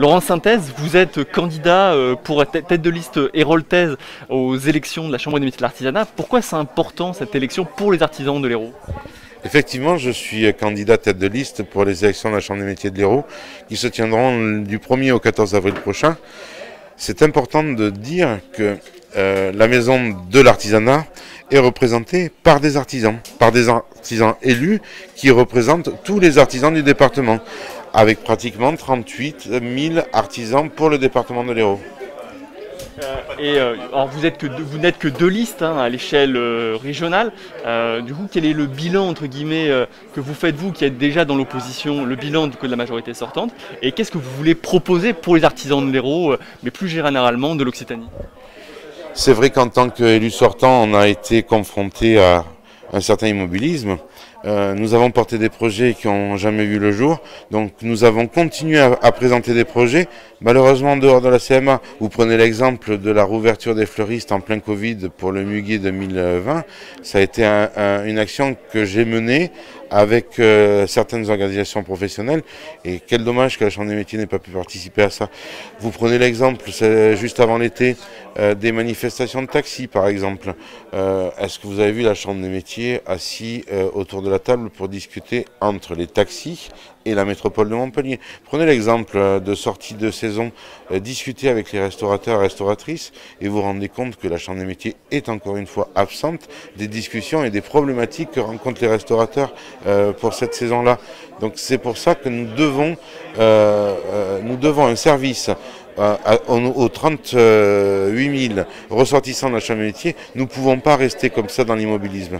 Laurent Synthèse, vous êtes candidat pour tête de liste héroltaise aux élections de la Chambre des métiers de l'artisanat. Pourquoi c'est important cette élection pour les artisans de l'Hérault? Effectivement, je suis candidat tête de liste pour les élections de la Chambre des métiers de l'Hérault qui se tiendront du 1er au 14 avril prochain. C'est important de dire que la maison de l'artisanat est représentée par des artisans élus qui représentent tous les artisans du département, avec pratiquement 38 000 artisans pour le département de l'Hérault. Alors vous n'êtes que deux listes à l'échelle régionale. Du coup, quel est le bilan entre guillemets que vous faites vous qui êtes déjà dans l'opposition, le bilan de la majorité sortante, et qu'est-ce que vous voulez proposer pour les artisans de l'Hérault, mais plus généralement de l'Occitanie? C'est vrai qu'en tant qu'élu sortant, on a été confronté à un certain immobilisme. Nous avons porté des projets qui n'ont jamais vu le jour, donc nous avons continué à présenter des projets. Malheureusement, en dehors de la CMA, vous prenez l'exemple de la rouverture des fleuristes en plein Covid pour le Muguet 2020. Ça a été une action que j'ai menée avec certaines organisations professionnelles, et quel dommage que la Chambre des métiers n'ait pas pu participer à ça. Vous prenez l'exemple, juste avant l'été, des manifestations de taxis par exemple. Est-ce que vous avez vu la Chambre des métiers assis autour de la table pour discuter entre les taxis et la métropole de Montpellier? Prenez l'exemple de sortie de saison, discutez avec les restaurateurs et restauratrices et vous vous rendez compte que la Chambre des métiers est encore une fois absente des discussions et des problématiques que rencontrent les restaurateurs pour cette saison-là. Donc c'est pour ça que nous devons un service aux 38 000 ressortissants de la Chambre des métiers. Nous ne pouvons pas rester comme ça dans l'immobilisme.